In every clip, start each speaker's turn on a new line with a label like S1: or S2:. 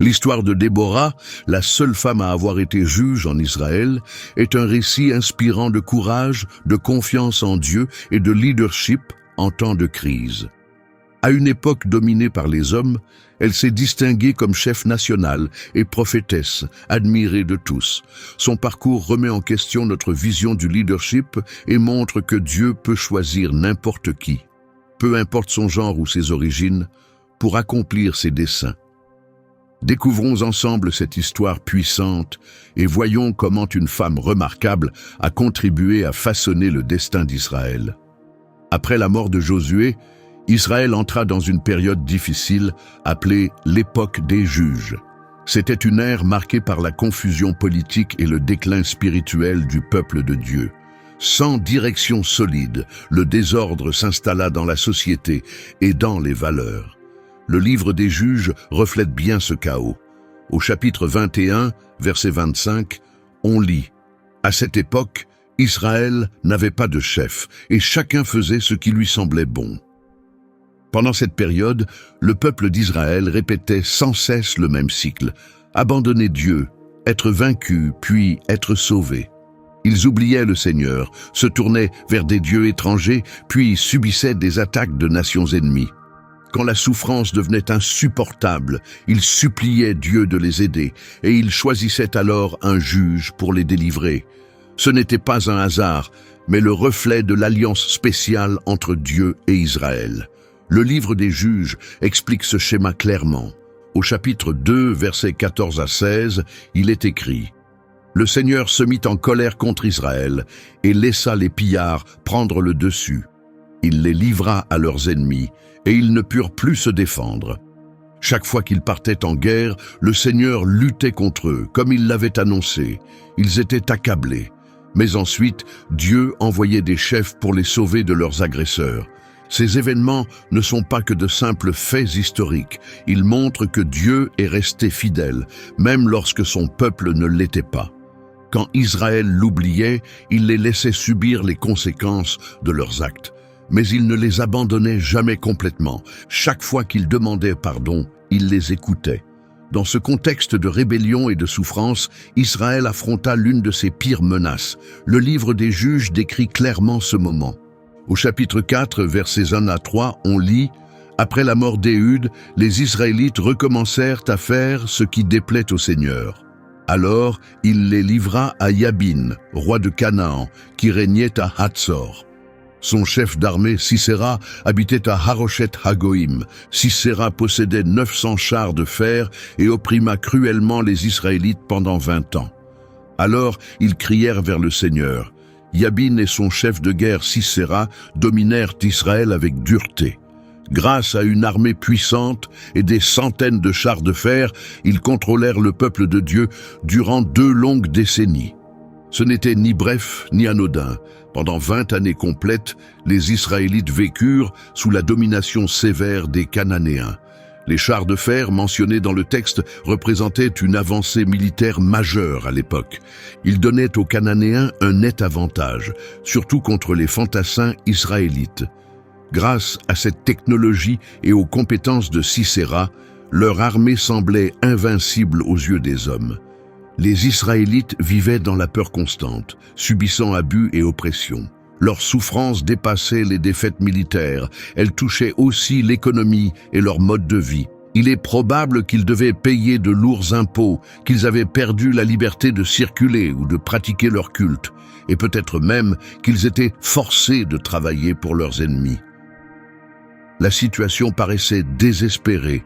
S1: L'histoire de Déborah, la seule femme à avoir été juge en Israël, est un récit inspirant de courage, de confiance en Dieu et de leadership en temps de crise. À une époque dominée par les hommes, elle s'est distinguée comme chef national et prophétesse, admirée de tous. Son parcours remet en question notre vision du leadership et montre que Dieu peut choisir n'importe qui, peu importe son genre ou ses origines, pour accomplir ses desseins. Découvrons ensemble cette histoire puissante et voyons comment une femme remarquable a contribué à façonner le destin d'Israël. Après la mort de Josué, Israël entra dans une période difficile appelée l'époque des juges. C'était une ère marquée par la confusion politique et le déclin spirituel du peuple de Dieu. Sans direction solide, le désordre s'installa dans la société et dans les valeurs. Le livre des juges reflète bien ce chaos. Au chapitre 21, verset 25, on lit « À cette époque, Israël n'avait pas de chef, et chacun faisait ce qui lui semblait bon. » Pendant cette période, le peuple d'Israël répétait sans cesse le même cycle « Abandonner Dieu, être vaincu, puis être sauvé ». Ils oubliaient le Seigneur, se tournaient vers des dieux étrangers, puis subissaient des attaques de nations ennemies. Quand la souffrance devenait insupportable, ils suppliaient Dieu de les aider, et ils choisissaient alors un juge pour les délivrer. Ce n'était pas un hasard, mais le reflet de l'alliance spéciale entre Dieu et Israël. Le livre des juges explique ce schéma clairement. Au chapitre 2, versets 14 à 16, il est écrit « Le Seigneur se mit en colère contre Israël et laissa les pillards prendre le dessus. Il les livra à leurs ennemis, et ils ne purent plus se défendre. Chaque fois qu'ils partaient en guerre, le Seigneur luttait contre eux, comme il l'avait annoncé. Ils étaient accablés. Mais ensuite, Dieu envoyait des chefs pour les sauver de leurs agresseurs. Ces événements ne sont pas que de simples faits historiques. Ils montrent que Dieu est resté fidèle, même lorsque son peuple ne l'était pas. Quand Israël l'oubliait, il les laissait subir les conséquences de leurs actes. Mais il ne les abandonnait jamais complètement. Chaque fois qu'ils demandaient pardon, il les écoutait. Dans ce contexte de rébellion et de souffrance, Israël affronta l'une de ses pires menaces. Le livre des juges décrit clairement ce moment. Au chapitre 4, versets 1 à 3, on lit « Après la mort d'Éhud, les Israélites recommencèrent à faire ce qui déplaît au Seigneur. Alors, il les livra à Yabin, roi de Canaan, qui régnait à Hatzor. Son chef d'armée, Sisera, habitait à Haroshet Hagoïm. Sisera possédait 900 chars de fer et opprima cruellement les Israélites pendant 20 ans. Alors, ils crièrent vers le Seigneur. Yabin et son chef de guerre Sisera dominèrent Israël avec dureté. Grâce à une armée puissante et des centaines de chars de fer, ils contrôlèrent le peuple de Dieu durant 2 longues décennies. Ce n'était ni bref ni anodin. Pendant 20 années complètes, les Israélites vécurent sous la domination sévère des Cananéens. Les chars de fer mentionnés dans le texte représentaient une avancée militaire majeure à l'époque. Ils donnaient aux Cananéens un net avantage, surtout contre les fantassins israélites. Grâce à cette technologie et aux compétences de Sisera, leur armée semblait invincible aux yeux des hommes. Les Israélites vivaient dans la peur constante, subissant abus et oppression. Leur souffrance dépassait les défaites militaires, elle touchait aussi l'économie et leur mode de vie. Il est probable qu'ils devaient payer de lourds impôts, qu'ils avaient perdu la liberté de circuler ou de pratiquer leur culte, et peut-être même qu'ils étaient forcés de travailler pour leurs ennemis. La situation paraissait désespérée,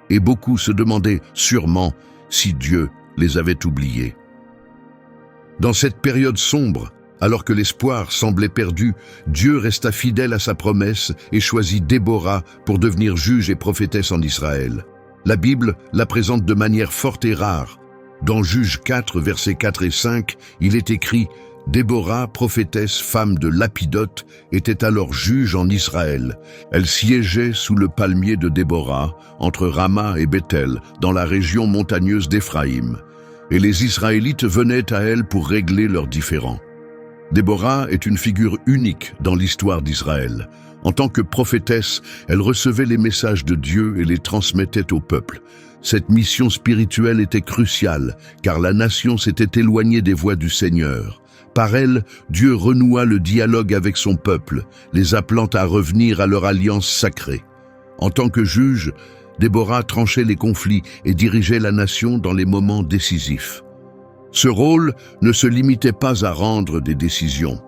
S1: et beaucoup se demandaient sûrement si Dieu les avait oubliés. Dans cette période sombre, alors que l'espoir semblait perdu, Dieu resta fidèle à sa promesse et choisit Déborah pour devenir juge et prophétesse en Israël. La Bible la présente de manière forte et rare. Dans Juges 4, versets 4 et 5, il est écrit « Déborah, prophétesse, femme de Lapidote, était alors juge en Israël. Elle siégeait sous le palmier de Déborah, entre Rama et Bethel, dans la région montagneuse d'Éphraïm. Et les Israélites venaient à elle pour régler leurs différends. » Déborah est une figure unique dans l'histoire d'Israël. En tant que prophétesse, elle recevait les messages de Dieu et les transmettait au peuple. Cette mission spirituelle était cruciale, car la nation s'était éloignée des voies du Seigneur. Par elle, Dieu renoua le dialogue avec son peuple, les appelant à revenir à leur alliance sacrée. En tant que juge, Déborah tranchait les conflits et dirigeait la nation dans les moments décisifs. Ce rôle ne se limitait pas à rendre des décisions.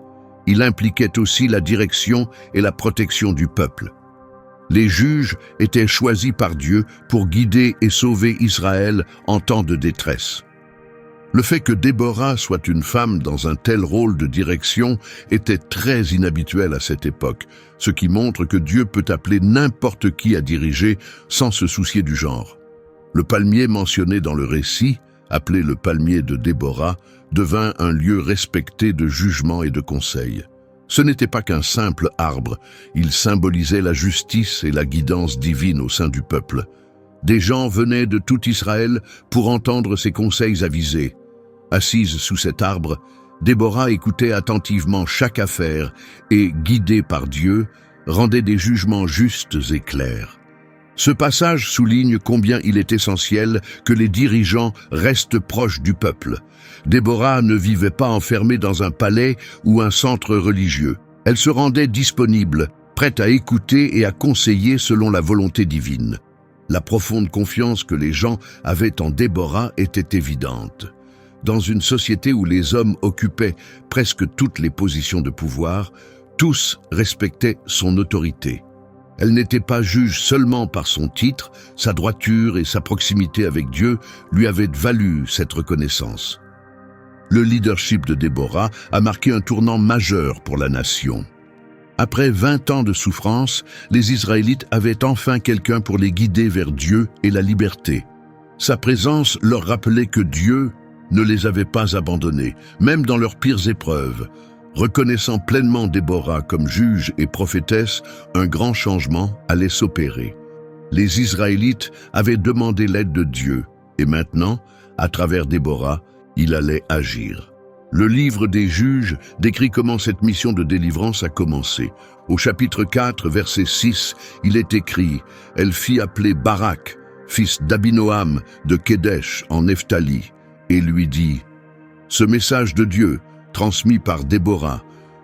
S1: Il impliquait aussi la direction et la protection du peuple. Les juges étaient choisis par Dieu pour guider et sauver Israël en temps de détresse. Le fait que Déborah soit une femme dans un tel rôle de direction était très inhabituel à cette époque, ce qui montre que Dieu peut appeler n'importe qui à diriger sans se soucier du genre. Le palmier mentionné dans le récit, appelé le palmier de Déborah, devint un lieu respecté de jugement et de conseil. Ce n'était pas qu'un simple arbre, il symbolisait la justice et la guidance divine au sein du peuple. Des gens venaient de tout Israël pour entendre ses conseils avisés. Assise sous cet arbre, Déborah écoutait attentivement chaque affaire et, guidée par Dieu, rendait des jugements justes et clairs. Ce passage souligne combien il est essentiel que les dirigeants restent proches du peuple. Déborah ne vivait pas enfermée dans un palais ou un centre religieux. Elle se rendait disponible, prête à écouter et à conseiller selon la volonté divine. La profonde confiance que les gens avaient en Déborah était évidente. Dans une société où les hommes occupaient presque toutes les positions de pouvoir, tous respectaient son autorité. Elle n'était pas juge seulement par son titre, sa droiture et sa proximité avec Dieu lui avaient valu cette reconnaissance. Le leadership de Déborah a marqué un tournant majeur pour la nation. Après 20 ans de souffrance, les Israélites avaient enfin quelqu'un pour les guider vers Dieu et la liberté. Sa présence leur rappelait que Dieu ne les avait pas abandonnés, même dans leurs pires épreuves. Reconnaissant pleinement Déborah comme juge et prophétesse, un grand changement allait s'opérer. Les Israélites avaient demandé l'aide de Dieu, et maintenant, à travers Déborah, il allait agir. Le livre des Juges décrit comment cette mission de délivrance a commencé. Au chapitre 4, verset 6, il est écrit « Elle fit appeler Barak, fils d'Abinoam de Kédesh en Nephtali, et lui dit « Ce message de Dieu, transmis par Déborah,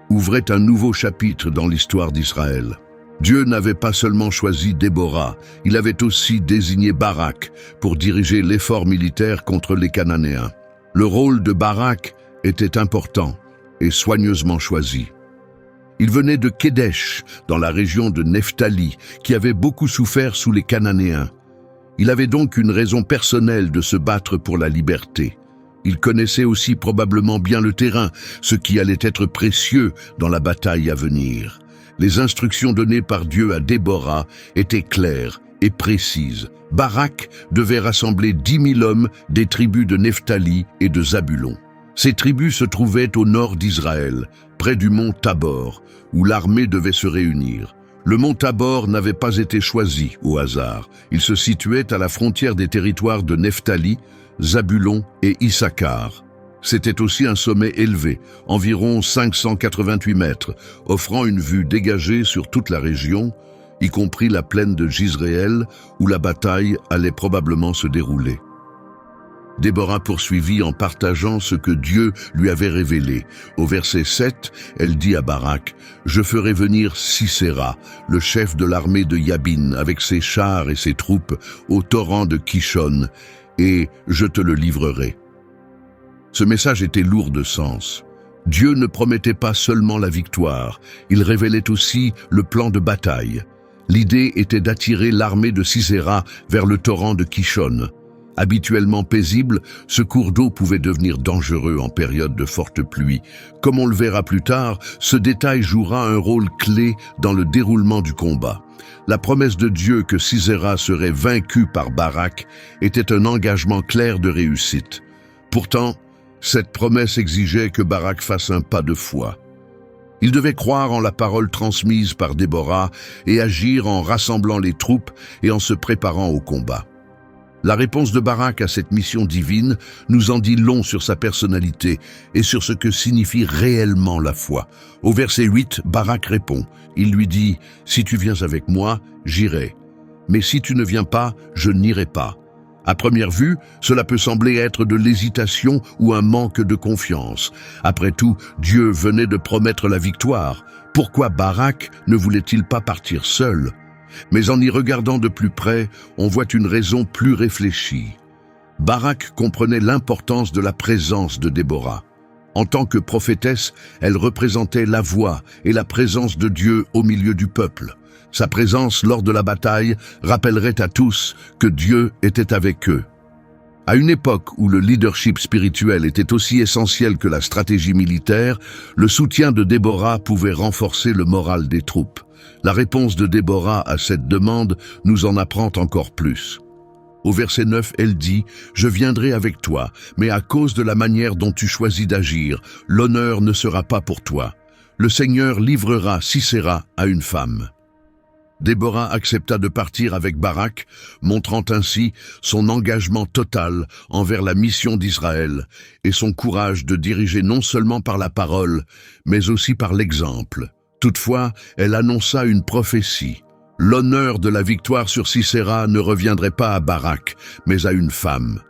S1: ouvrait un nouveau chapitre dans l'histoire d'Israël. Dieu n'avait pas seulement choisi Déborah, il avait aussi désigné Barak pour diriger l'effort militaire contre les Cananéens. Le rôle de Barak était important et soigneusement choisi. Il venait de Kédesh, dans la région de Nephtali, qui avait beaucoup souffert sous les Cananéens. Il avait donc une raison personnelle de se battre pour la liberté. Il connaissait aussi probablement bien le terrain, ce qui allait être précieux dans la bataille à venir. Les instructions données par Dieu à Déborah étaient claires et précises. Barak devait rassembler 10 000 hommes des tribus de Nephtali et de Zabulon. Ces tribus se trouvaient au nord d'Israël, près du mont Tabor, où l'armée devait se réunir. Le mont Tabor n'avait pas été choisi au hasard. Il se situait à la frontière des territoires de Nephtali, Zabulon et Issachar. C'était aussi un sommet élevé, environ 588 mètres, offrant une vue dégagée sur toute la région, y compris la plaine de Jizréel, où la bataille allait probablement se dérouler. Déborah poursuivit en partageant ce que Dieu lui avait révélé. Au verset 7, elle dit à Barak, « Je ferai venir Sisera, le chef de l'armée de Yabin, avec ses chars et ses troupes, au torrent de Kishon, et je te le livrerai. » Ce message était lourd de sens. Dieu ne promettait pas seulement la victoire, il révélait aussi le plan de bataille. L'idée était d'attirer l'armée de Sisera vers le torrent de Kishon. Habituellement paisible, ce cours d'eau pouvait devenir dangereux en période de forte pluie. Comme on le verra plus tard, ce détail jouera un rôle clé dans le déroulement du combat. La promesse de Dieu que Sisera serait vaincu par Barak était un engagement clair de réussite. Pourtant, cette promesse exigeait que Barak fasse un pas de foi. Il devait croire en la parole transmise par Déborah et agir en rassemblant les troupes et en se préparant au combat. La réponse de Barak à cette mission divine nous en dit long sur sa personnalité et sur ce que signifie réellement la foi. Au verset 8, Barak répond. Il lui dit « Si tu viens avec moi, j'irai. Mais si tu ne viens pas, je n'irai pas. » À première vue, cela peut sembler être de l'hésitation ou un manque de confiance. Après tout, Dieu venait de promettre la victoire. Pourquoi Barak ne voulait-il pas partir seul? Mais en y regardant de plus près, on voit une raison plus réfléchie. Barak comprenait l'importance de la présence de Déborah. En tant que prophétesse, elle représentait la voix et la présence de Dieu au milieu du peuple. Sa présence lors de la bataille rappellerait à tous que Dieu était avec eux. À une époque où le leadership spirituel était aussi essentiel que la stratégie militaire, le soutien de Déborah pouvait renforcer le moral des troupes. La réponse de Déborah à cette demande nous en apprend encore plus. Au verset 9, elle dit « Je viendrai avec toi, mais à cause de la manière dont tu choisis d'agir, l'honneur ne sera pas pour toi. Le Seigneur livrera Sisera à une femme. » Déborah accepta de partir avec Barak, montrant ainsi son engagement total envers la mission d'Israël et son courage de diriger non seulement par la parole, mais aussi par l'exemple. Toutefois, elle annonça une prophétie. L'honneur de la victoire sur Sisera ne reviendrait pas à Barak, mais à une femme.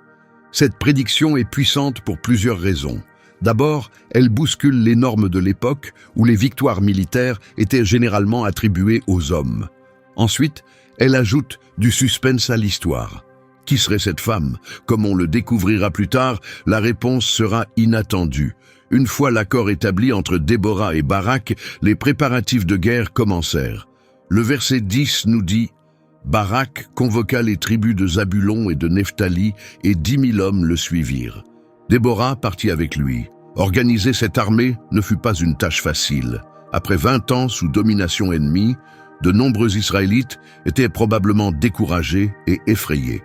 S1: Cette prédiction est puissante pour plusieurs raisons. D'abord, elle bouscule les normes de l'époque où les victoires militaires étaient généralement attribuées aux hommes. Ensuite, elle ajoute du suspense à l'histoire. Qui serait cette femme? Comme on le découvrira plus tard, la réponse sera inattendue. Une fois l'accord établi entre Déborah et Barak, les préparatifs de guerre commencèrent. Le verset 10 nous dit « Barak convoqua les tribus de Zabulon et de Nephtali, et 10 000 hommes le suivirent. Déborah partit avec lui. Organiser cette armée ne fut pas une tâche facile. Après 20 ans sous domination ennemie, de nombreux Israélites étaient probablement découragés et effrayés.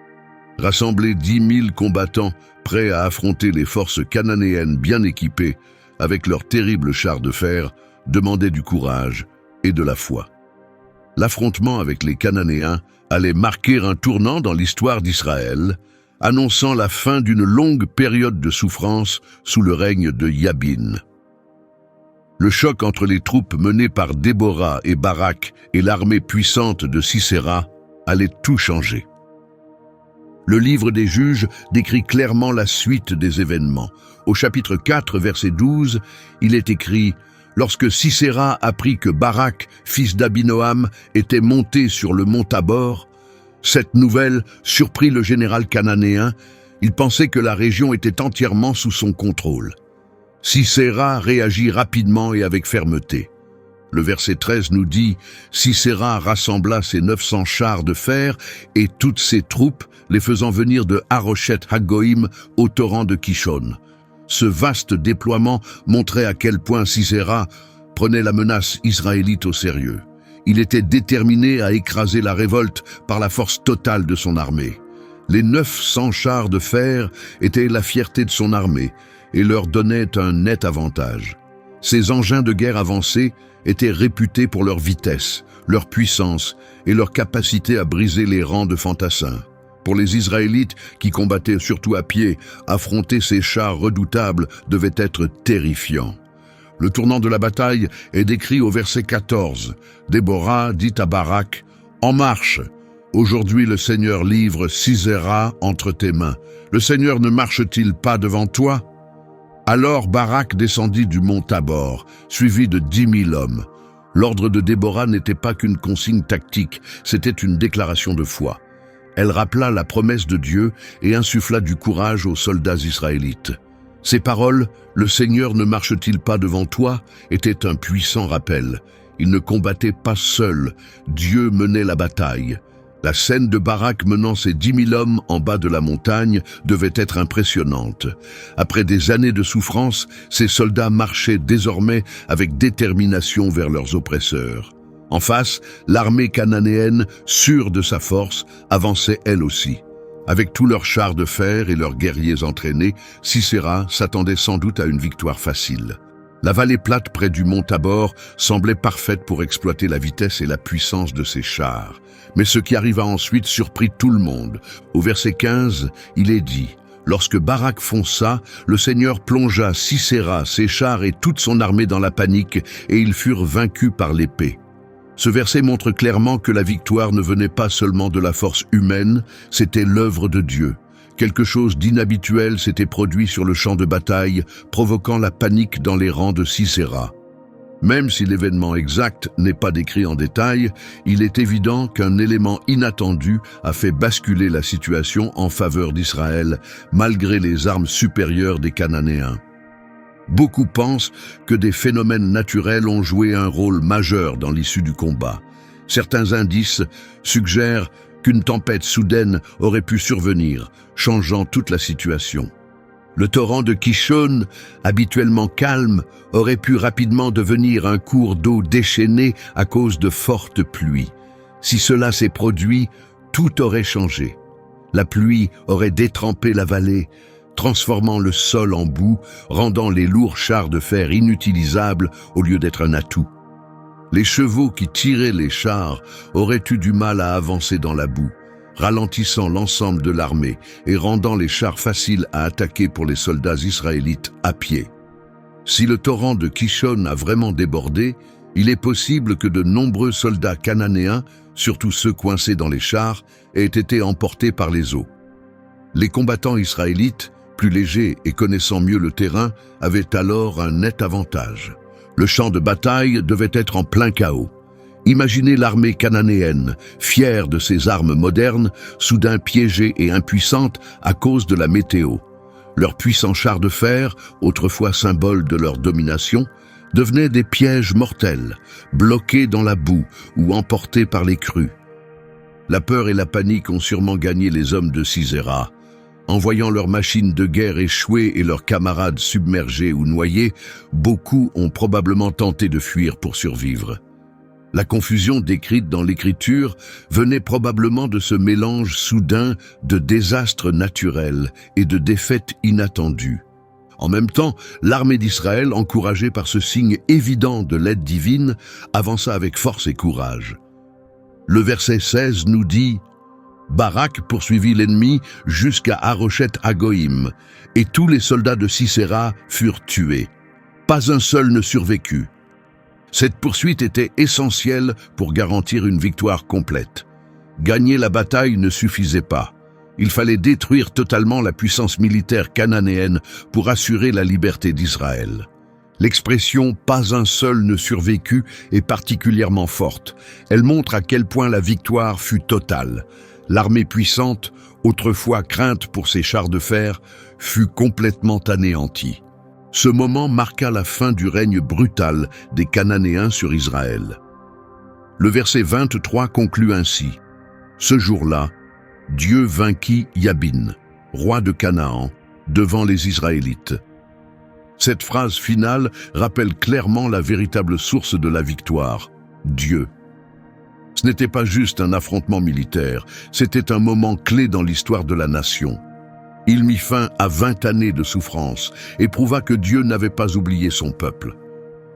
S1: Rassembler 10 000 combattants prêts à affronter les forces cananéennes bien équipées avec leurs terribles chars de fer demandait du courage et de la foi. L'affrontement avec les Cananéens allait marquer un tournant dans l'histoire d'Israël, annonçant la fin d'une longue période de souffrance sous le règne de Yabin. Le choc entre les troupes menées par Déborah et Barak et l'armée puissante de Sisera allait tout changer. Le livre des Juges décrit clairement la suite des événements. Au chapitre 4, verset 12, il est écrit « Lorsque Sisera apprit que Barak, fils d'Abinoam, était monté sur le mont Tabor, cette nouvelle surprit le général cananéen. Il pensait que la région était entièrement sous son contrôle. Sisera réagit rapidement et avec fermeté. Le verset 13 nous dit « Sisera rassembla ses 900 chars de fer et toutes ses troupes, les faisant venir de Haroshet Hagoïm au torrent de Kishon. » Ce vaste déploiement montrait à quel point Sisera prenait la menace israélite au sérieux. Il était déterminé à écraser la révolte par la force totale de son armée. Les 900 chars de fer étaient la fierté de son armée et leur donnaient un net avantage. Ces engins de guerre avancés étaient réputés pour leur vitesse, leur puissance et leur capacité à briser les rangs de fantassins. Pour les Israélites, qui combattaient surtout à pied, affronter ces chars redoutables devait être terrifiant. Le tournant de la bataille est décrit au verset 14. Déborah dit à Barak « En marche ! Aujourd'hui le Seigneur livre Sisera entre tes mains. Le Seigneur ne marche-t-il pas devant toi ?» Alors Barak descendit du mont Tabor, suivi de 10 000 hommes. L'ordre de Déborah n'était pas qu'une consigne tactique, c'était une déclaration de foi. Elle rappela la promesse de Dieu et insuffla du courage aux soldats israélites. Ces paroles, « Le Seigneur ne marche-t-il pas devant toi ?» étaient un puissant rappel. Il ne combattait pas seul, Dieu menait la bataille. La scène de Barak menant ses 10 000 hommes en bas de la montagne devait être impressionnante. Après des années de souffrance, ces soldats marchaient désormais avec détermination vers leurs oppresseurs. En face, l'armée cananéenne, sûre de sa force, avançait elle aussi. Avec tous leurs chars de fer et leurs guerriers entraînés, Sisera s'attendait sans doute à une victoire facile. La vallée plate près du mont Tabor semblait parfaite pour exploiter la vitesse et la puissance de ses chars. Mais ce qui arriva ensuite surprit tout le monde. Au verset 15, il est dit « Lorsque Barak fonça, le Seigneur plongea Sisera, ses chars et toute son armée dans la panique, et ils furent vaincus par l'épée. » Ce verset montre clairement que la victoire ne venait pas seulement de la force humaine, c'était l'œuvre de Dieu. Quelque chose d'inhabituel s'était produit sur le champ de bataille, provoquant la panique dans les rangs de Sisera. Même si l'événement exact n'est pas décrit en détail, il est évident qu'un élément inattendu a fait basculer la situation en faveur d'Israël, malgré les armes supérieures des Cananéens. Beaucoup pensent que des phénomènes naturels ont joué un rôle majeur dans l'issue du combat. Certains indices suggèrent qu'une tempête soudaine aurait pu survenir, changeant toute la situation. Le torrent de Kishon, habituellement calme, aurait pu rapidement devenir un cours d'eau déchaîné à cause de fortes pluies. Si cela s'est produit, tout aurait changé. La pluie aurait détrempé la vallée, transformant le sol en boue, rendant les lourds chars de fer inutilisables au lieu d'être un atout. Les chevaux qui tiraient les chars auraient eu du mal à avancer dans la boue, ralentissant l'ensemble de l'armée et rendant les chars faciles à attaquer pour les soldats israélites à pied. Si le torrent de Kishon a vraiment débordé, il est possible que de nombreux soldats cananéens, surtout ceux coincés dans les chars, aient été emportés par les eaux. Les combattants israélites, plus légers et connaissant mieux le terrain, avaient alors un net avantage. Le champ de bataille devait être en plein chaos. Imaginez l'armée cananéenne, fière de ses armes modernes, soudain piégée et impuissante à cause de la météo. Leurs puissants chars de fer, autrefois symbole de leur domination, devenaient des pièges mortels, bloqués dans la boue ou emportés par les crues. La peur et la panique ont sûrement gagné les hommes de Sisera. En voyant leurs machines de guerre échouer et leurs camarades submergés ou noyés, beaucoup ont probablement tenté de fuir pour survivre. La confusion décrite dans l'Écriture venait probablement de ce mélange soudain de désastres naturels et de défaites inattendues. En même temps, l'armée d'Israël, encouragée par ce signe évident de l'aide divine, avança avec force et courage. Le verset 16 nous dit « Barak poursuivit l'ennemi jusqu'à Harochet-Hagoïm, et tous les soldats de Sisera furent tués. Pas un seul ne survécut. » Cette poursuite était essentielle pour garantir une victoire complète. Gagner la bataille ne suffisait pas. Il fallait détruire totalement la puissance militaire cananéenne pour assurer la liberté d'Israël. L'expression « pas un seul ne survécut » est particulièrement forte. Elle montre à quel point la victoire fut totale. L'armée puissante, autrefois crainte pour ses chars de fer, fut complètement anéantie. Ce moment marqua la fin du règne brutal des Cananéens sur Israël. Le verset 23 conclut ainsi. Ce jour-là, Dieu vainquit Yabin, roi de Canaan, devant les Israélites. Cette phrase finale rappelle clairement la véritable source de la victoire, Dieu. Ce n'était pas juste un affrontement militaire, c'était un moment clé dans l'histoire de la nation. Il mit fin à 20 années de souffrance et prouva que Dieu n'avait pas oublié son peuple.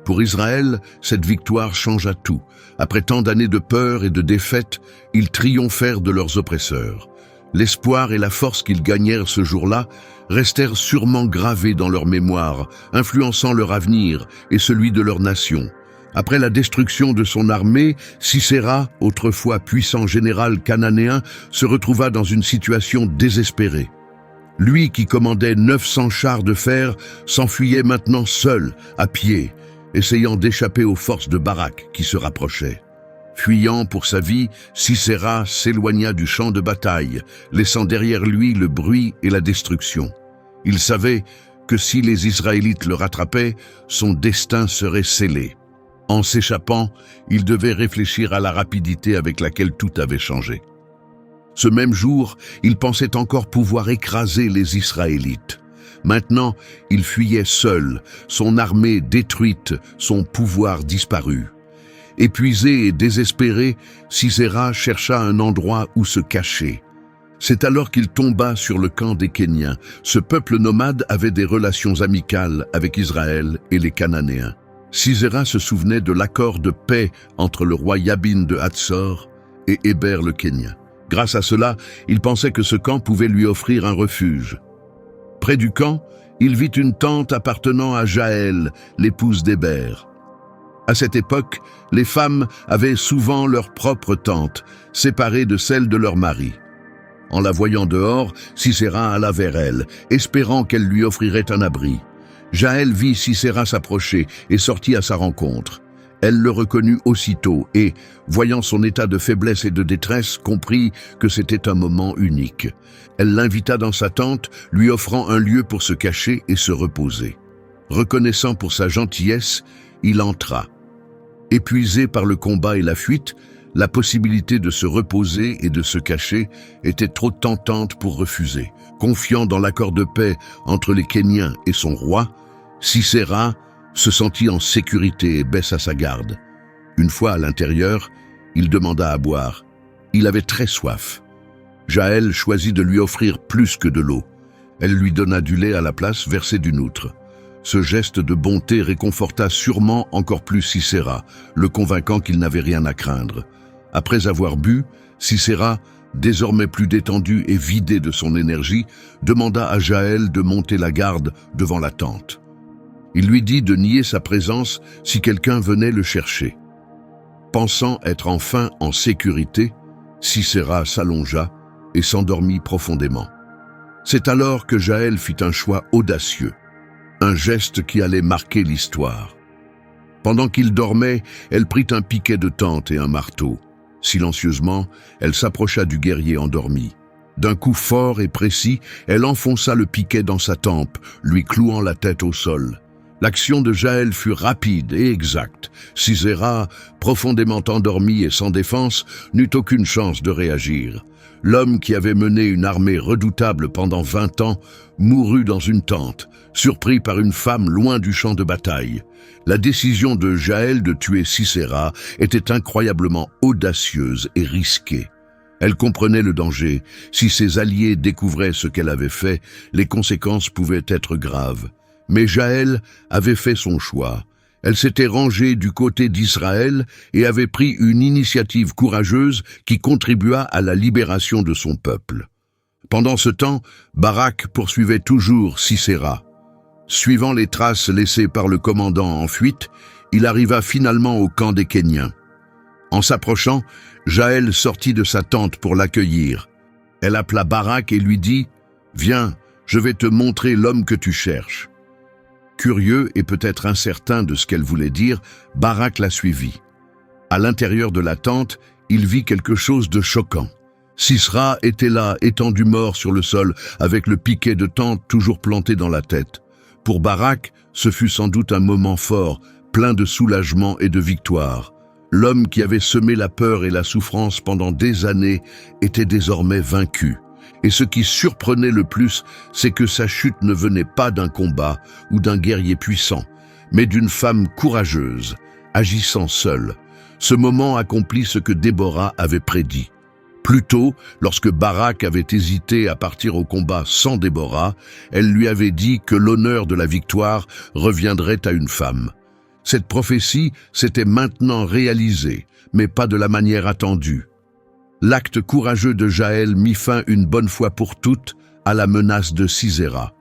S1: Pour Israël, cette victoire changea tout. Après tant d'années de peur et de défaite, ils triomphèrent de leurs oppresseurs. L'espoir et la force qu'ils gagnèrent ce jour-là restèrent sûrement gravés dans leur mémoire, influençant leur avenir et celui de leur nation. Après la destruction de son armée, Sisera, autrefois puissant général cananéen, se retrouva dans une situation désespérée. Lui qui commandait 900 chars de fer s'enfuyait maintenant seul, à pied, essayant d'échapper aux forces de Barak qui se rapprochaient. Fuyant pour sa vie, Sisera s'éloigna du champ de bataille, laissant derrière lui le bruit et la destruction. Il savait que si les Israélites le rattrapaient, son destin serait scellé. En s'échappant, il devait réfléchir à la rapidité avec laquelle tout avait changé. Ce même jour, il pensait encore pouvoir écraser les Israélites. Maintenant, il fuyait seul, son armée détruite, son pouvoir disparu. Épuisé et désespéré, Sisera chercha un endroit où se cacher. C'est alors qu'il tomba sur le camp des Kéniens. Ce peuple nomade avait des relations amicales avec Israël et les Cananéens. Sisera se souvenait de l'accord de paix entre le roi Yabin de Hatzor et Héber le Kénien. Grâce à cela, il pensait que ce camp pouvait lui offrir un refuge. Près du camp, il vit une tente appartenant à Jaël, l'épouse d'Héber. À cette époque, les femmes avaient souvent leur propre tente, séparée de celle de leur mari. En la voyant dehors, Sisera alla vers elle, espérant qu'elle lui offrirait un abri. Jaël vit Sisera s'approcher et sortit à sa rencontre. Elle le reconnut aussitôt et, voyant son état de faiblesse et de détresse, comprit que c'était un moment unique. Elle l'invita dans sa tente, lui offrant un lieu pour se cacher et se reposer. Reconnaissant pour sa gentillesse, il entra. Épuisé par le combat et la fuite, la possibilité de se reposer et de se cacher était trop tentante pour refuser. Confiant dans l'accord de paix entre les Kéniens et son roi, Sisera se sentit en sécurité et baissa sa garde. Une fois à l'intérieur, il demanda à boire. Il avait très soif. Jaël choisit de lui offrir plus que de l'eau. Elle lui donna du lait à la place versé d'une outre. Ce geste de bonté réconforta sûrement encore plus Sisera, le convainquant qu'il n'avait rien à craindre. Après avoir bu, Sisera, désormais plus détendu et vidé de son énergie, demanda à Jaël de monter la garde devant la tente. Il lui dit de nier sa présence si quelqu'un venait le chercher. Pensant être enfin en sécurité, Sisera s'allongea et s'endormit profondément. C'est alors que Jaël fit un choix audacieux, un geste qui allait marquer l'histoire. Pendant qu'il dormait, elle prit un piquet de tente et un marteau. Silencieusement, elle s'approcha du guerrier endormi. D'un coup fort et précis, elle enfonça le piquet dans sa tempe, lui clouant la tête au sol. L'action de Jaël fut rapide et exacte. Sisera, profondément endormi et sans défense, n'eut aucune chance de réagir. L'homme qui avait mené une armée redoutable pendant 20 ans mourut dans une tente, surpris par une femme loin du champ de bataille. La décision de Jaël de tuer Sisera était incroyablement audacieuse et risquée. Elle comprenait le danger. Si ses alliés découvraient ce qu'elle avait fait, les conséquences pouvaient être graves. Mais Jaël avait fait son choix. Elle s'était rangée du côté d'Israël et avait pris une initiative courageuse qui contribua à la libération de son peuple. Pendant ce temps, Barak poursuivait toujours Sisera. Suivant les traces laissées par le commandant en fuite, il arriva finalement au camp des Kéniens. En s'approchant, Jaël sortit de sa tente pour l'accueillir. Elle appela Barak et lui dit « Viens, je vais te montrer l'homme que tu cherches. » Curieux et peut-être incertain de ce qu'elle voulait dire, Barak la suivit. À l'intérieur de la tente, il vit quelque chose de choquant. Sisera était là, étendu mort sur le sol, avec le piquet de tente toujours planté dans la tête. Pour Barak, ce fut sans doute un moment fort, plein de soulagement et de victoire. L'homme qui avait semé la peur et la souffrance pendant des années était désormais vaincu. Et ce qui surprenait le plus, c'est que sa chute ne venait pas d'un combat ou d'un guerrier puissant, mais d'une femme courageuse, agissant seule. Ce moment accomplit ce que Déborah avait prédit. Plus tôt, lorsque Barak avait hésité à partir au combat sans Déborah, elle lui avait dit que l'honneur de la victoire reviendrait à une femme. Cette prophétie s'était maintenant réalisée, mais pas de la manière attendue. L'acte courageux de Jaël mit fin une bonne fois pour toutes à la menace de Sisera.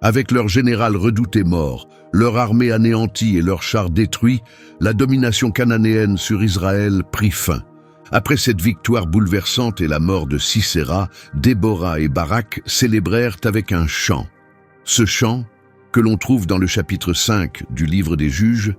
S1: Avec leur général redouté mort, leur armée anéantie et leurs chars détruits, la domination cananéenne sur Israël prit fin. Après cette victoire bouleversante et la mort de Sisera, Déborah et Barak célébrèrent avec un chant. Ce chant, que l'on trouve dans le chapitre 5 du livre des Juges,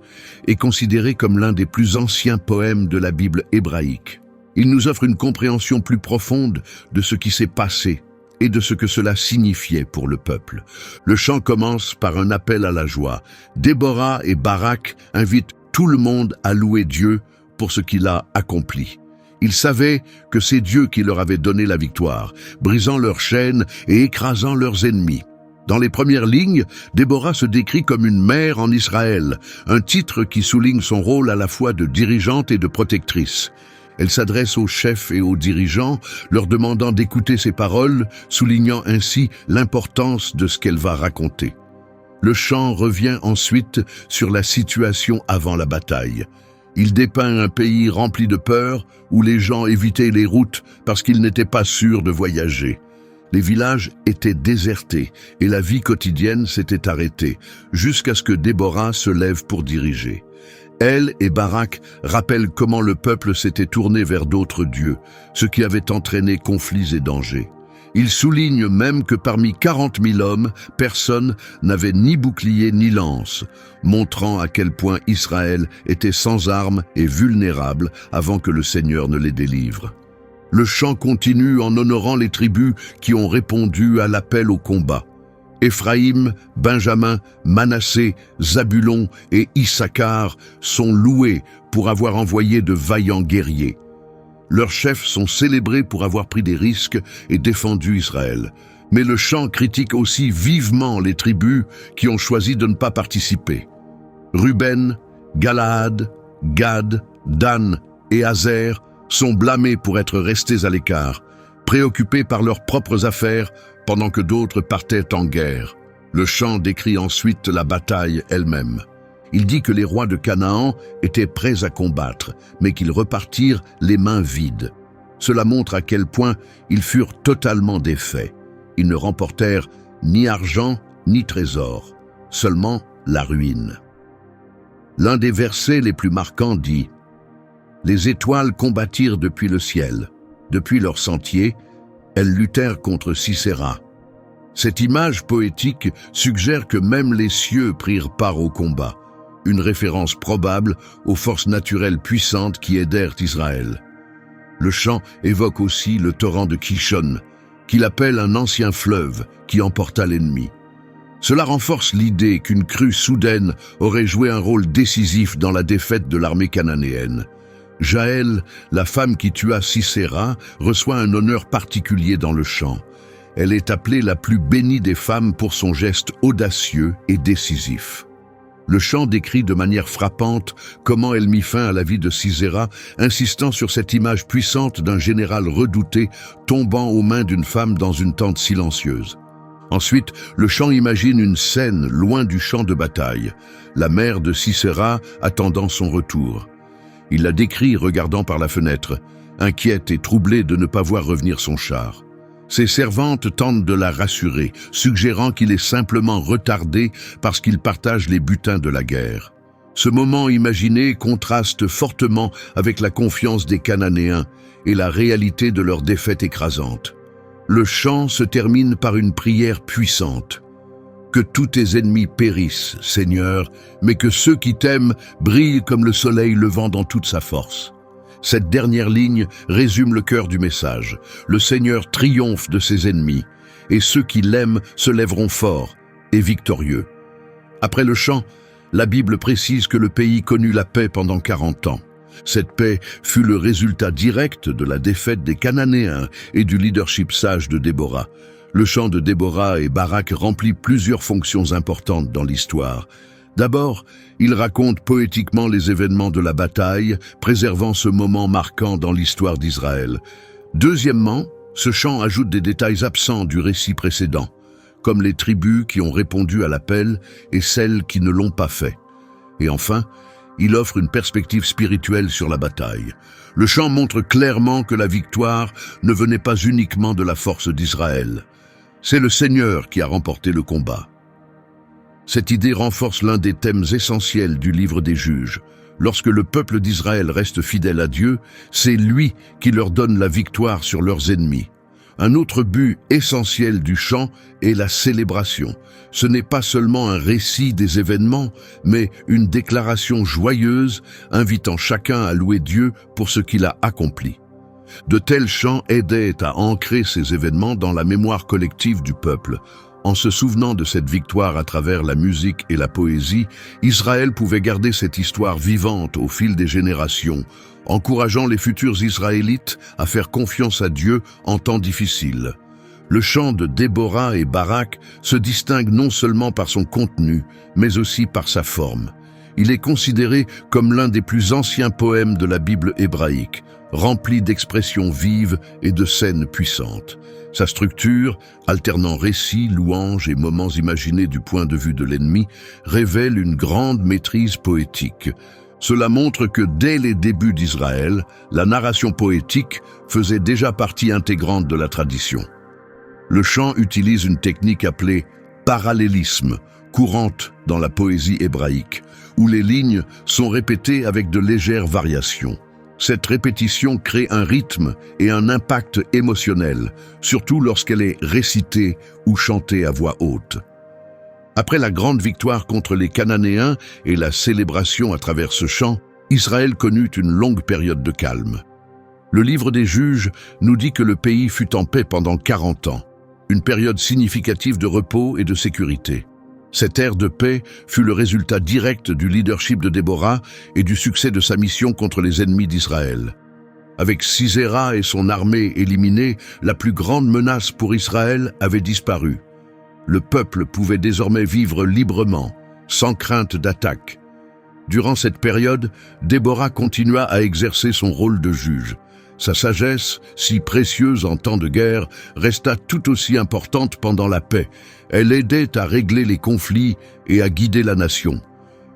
S1: est considéré comme l'un des plus anciens poèmes de la Bible hébraïque. Il nous offre une compréhension plus profonde de ce qui s'est passé et de ce que cela signifiait pour le peuple. Le chant commence par un appel à la joie. Déborah et Barak invitent tout le monde à louer Dieu pour ce qu'il a accompli. Ils savaient que c'est Dieu qui leur avait donné la victoire, brisant leurs chaînes et écrasant leurs ennemis. Dans les premières lignes, Déborah se décrit comme une mère en Israël, un titre qui souligne son rôle à la fois de dirigeante et de protectrice. Elle s'adresse aux chefs et aux dirigeants, leur demandant d'écouter ses paroles, soulignant ainsi l'importance de ce qu'elle va raconter. Le chant revient ensuite sur la situation avant la bataille. Il dépeint un pays rempli de peur, où les gens évitaient les routes parce qu'ils n'étaient pas sûrs de voyager. Les villages étaient désertés et la vie quotidienne s'était arrêtée, jusqu'à ce que Déborah se lève pour diriger. Elle et Barak rappellent comment le peuple s'était tourné vers d'autres dieux, ce qui avait entraîné conflits et dangers. Ils soulignent même que parmi 40 000 hommes, personne n'avait ni bouclier ni lance, montrant à quel point Israël était sans armes et vulnérable avant que le Seigneur ne les délivre. Le chant continue en honorant les tribus qui ont répondu à l'appel au combat. Éphraïm, Benjamin, Manassé, Zabulon et Issachar sont loués pour avoir envoyé de vaillants guerriers. Leurs chefs sont célébrés pour avoir pris des risques et défendu Israël. Mais le chant critique aussi vivement les tribus qui ont choisi de ne pas participer. Ruben, Galaad, Gad, Dan et Aser sont blâmés pour être restés à l'écart, préoccupés par leurs propres affaires pendant que d'autres partaient en guerre. Le chant décrit ensuite la bataille elle-même. Il dit que les rois de Canaan étaient prêts à combattre, mais qu'ils repartirent les mains vides. Cela montre à quel point ils furent totalement défaits. Ils ne remportèrent ni argent ni trésor, seulement la ruine. L'un des versets les plus marquants dit « Les étoiles combattirent depuis le ciel. Depuis leur sentier, elles luttèrent contre Sisera. » Cette image poétique suggère que même les cieux prirent part au combat, une référence probable aux forces naturelles puissantes qui aidèrent Israël. Le chant évoque aussi le torrent de Kishon, qu'il appelle un ancien fleuve qui emporta l'ennemi. Cela renforce l'idée qu'une crue soudaine aurait joué un rôle décisif dans la défaite de l'armée cananéenne. Jaël, la femme qui tua Sisera, reçoit un honneur particulier dans le chant. Elle est appelée la plus bénie des femmes pour son geste audacieux et décisif. Le chant décrit de manière frappante comment elle mit fin à la vie de Sisera, insistant sur cette image puissante d'un général redouté tombant aux mains d'une femme dans une tente silencieuse. Ensuite, le chant imagine une scène loin du champ de bataille, la mère de Sisera attendant son retour. Il la décrit regardant par la fenêtre, inquiète et troublée de ne pas voir revenir son char. Ses servantes tentent de la rassurer, suggérant qu'il est simplement retardé parce qu'il partage les butins de la guerre. Ce moment imaginé contraste fortement avec la confiance des Cananéens et la réalité de leur défaite écrasante. Le chant se termine par une prière puissante. « Que tous tes ennemis périssent, Seigneur, mais que ceux qui t'aiment brillent comme le soleil levant dans toute sa force. » Cette dernière ligne résume le cœur du message. Le Seigneur triomphe de ses ennemis, et ceux qui l'aiment se lèveront forts et victorieux. Après le chant, la Bible précise que le pays connut la paix pendant 40 ans. Cette paix fut le résultat direct de la défaite des Cananéens et du leadership sage de Déborah. Le chant de Déborah et Barak remplit plusieurs fonctions importantes dans l'histoire. D'abord, il raconte poétiquement les événements de la bataille, préservant ce moment marquant dans l'histoire d'Israël. Deuxièmement, ce chant ajoute des détails absents du récit précédent, comme les tribus qui ont répondu à l'appel et celles qui ne l'ont pas fait. Et enfin, il offre une perspective spirituelle sur la bataille. Le chant montre clairement que la victoire ne venait pas uniquement de la force d'Israël. C'est le Seigneur qui a remporté le combat. Cette idée renforce l'un des thèmes essentiels du livre des Juges. Lorsque le peuple d'Israël reste fidèle à Dieu, c'est lui qui leur donne la victoire sur leurs ennemis. Un autre but essentiel du chant est la célébration. Ce n'est pas seulement un récit des événements, mais une déclaration joyeuse invitant chacun à louer Dieu pour ce qu'il a accompli. De tels chants aidaient à ancrer ces événements dans la mémoire collective du peuple. En se souvenant de cette victoire à travers la musique et la poésie, Israël pouvait garder cette histoire vivante au fil des générations, encourageant les futurs Israélites à faire confiance à Dieu en temps difficiles. Le chant de Déborah et Barak se distingue non seulement par son contenu, mais aussi par sa forme. Il est considéré comme l'un des plus anciens poèmes de la Bible hébraïque, rempli d'expressions vives et de scènes puissantes. Sa structure, alternant récits, louanges et moments imaginés du point de vue de l'ennemi, révèle une grande maîtrise poétique. Cela montre que dès les débuts d'Israël, la narration poétique faisait déjà partie intégrante de la tradition. Le chant utilise une technique appelée parallélisme, courante dans la poésie hébraïque, où les lignes sont répétées avec de légères variations. Cette répétition crée un rythme et un impact émotionnel, surtout lorsqu'elle est récitée ou chantée à voix haute. Après la grande victoire contre les Cananéens et la célébration à travers ce chant, Israël connut une longue période de calme. Le livre des Juges nous dit que le pays fut en paix pendant 40 ans, une période significative de repos et de sécurité. Cette ère de paix fut le résultat direct du leadership de Déborah et du succès de sa mission contre les ennemis d'Israël. Avec Sisera et son armée éliminée, la plus grande menace pour Israël avait disparu. Le peuple pouvait désormais vivre librement, sans crainte d'attaque. Durant cette période, Déborah continua à exercer son rôle de juge. Sa sagesse, si précieuse en temps de guerre, resta tout aussi importante pendant la paix. Elle aidait à régler les conflits et à guider la nation.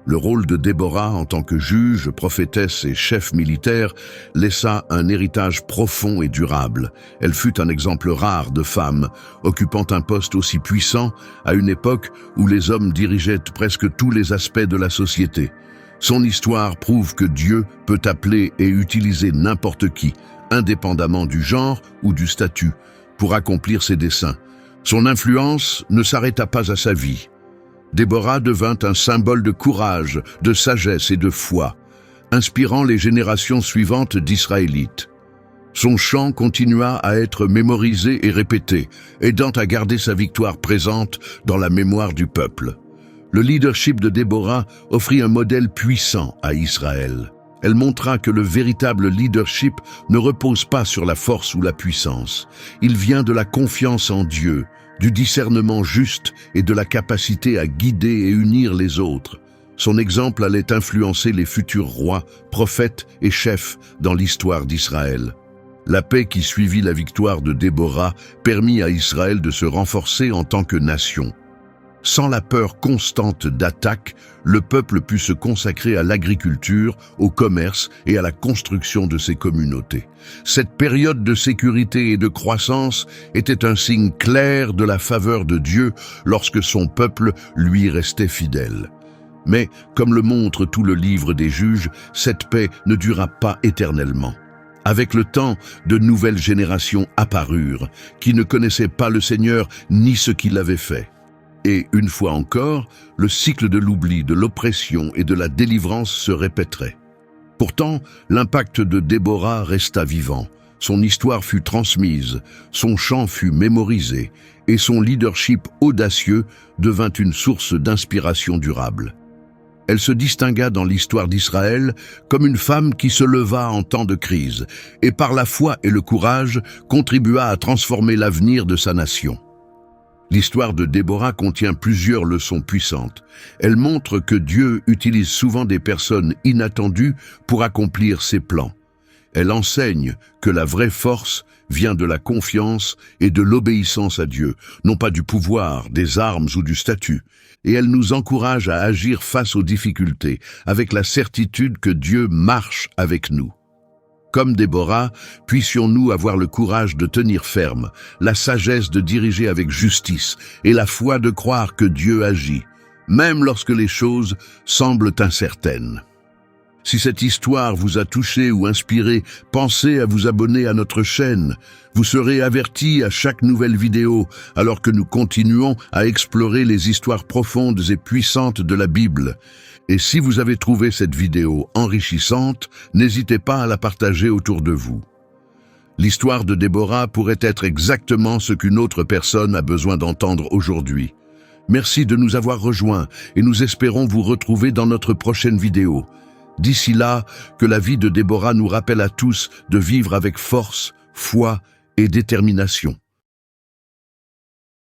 S1: Le rôle de Déborah en tant que juge, prophétesse et chef militaire laissa un héritage profond et durable. Elle fut un exemple rare de femme, occupant un poste aussi puissant à une époque où les hommes dirigeaient presque tous les aspects de la société. Son histoire prouve que Dieu peut appeler et utiliser n'importe qui, indépendamment du genre ou du statut, pour accomplir ses desseins. Son influence ne s'arrêta pas à sa vie. Déborah devint un symbole de courage, de sagesse et de foi, inspirant les générations suivantes d'Israélites. Son chant continua à être mémorisé et répété, aidant à garder sa victoire présente dans la mémoire du peuple. Le leadership de Déborah offrit un modèle puissant à Israël. Elle montra que le véritable leadership ne repose pas sur la force ou la puissance. Il vient de la confiance en Dieu, du discernement juste et de la capacité à guider et unir les autres. Son exemple allait influencer les futurs rois, prophètes et chefs dans l'histoire d'Israël. La paix qui suivit la victoire de Déborah permit à Israël de se renforcer en tant que nation. Sans la peur constante d'attaque, le peuple put se consacrer à l'agriculture, au commerce et à la construction de ses communautés. Cette période de sécurité et de croissance était un signe clair de la faveur de Dieu lorsque son peuple lui restait fidèle. Mais, comme le montre tout le livre des Juges, cette paix ne dura pas éternellement. Avec le temps, de nouvelles générations apparurent, qui ne connaissaient pas le Seigneur ni ce qu'il avait fait. Et, une fois encore, le cycle de l'oubli, de l'oppression et de la délivrance se répéterait. Pourtant, l'impact de Déborah resta vivant. Son histoire fut transmise, son chant fut mémorisé, et son leadership audacieux devint une source d'inspiration durable. Elle se distingua dans l'histoire d'Israël comme une femme qui se leva en temps de crise, et par la foi et le courage contribua à transformer l'avenir de sa nation. L'histoire de Déborah contient plusieurs leçons puissantes. Elle montre que Dieu utilise souvent des personnes inattendues pour accomplir ses plans. Elle enseigne que la vraie force vient de la confiance et de l'obéissance à Dieu, non pas du pouvoir, des armes ou du statut. Et elle nous encourage à agir face aux difficultés, avec la certitude que Dieu marche avec nous. Comme Déborah, puissions-nous avoir le courage de tenir ferme, la sagesse de diriger avec justice et la foi de croire que Dieu agit, même lorsque les choses semblent incertaines. Si cette histoire vous a touché ou inspiré, pensez à vous abonner à notre chaîne. Vous serez avertis à chaque nouvelle vidéo, alors que nous continuons à explorer les histoires profondes et puissantes de la Bible. Et si vous avez trouvé cette vidéo enrichissante, n'hésitez pas à la partager autour de vous. L'histoire de Déborah pourrait être exactement ce qu'une autre personne a besoin d'entendre aujourd'hui. Merci de nous avoir rejoints et nous espérons vous retrouver dans notre prochaine vidéo. D'ici là, que la vie de Déborah nous rappelle à tous de vivre avec force, foi et détermination.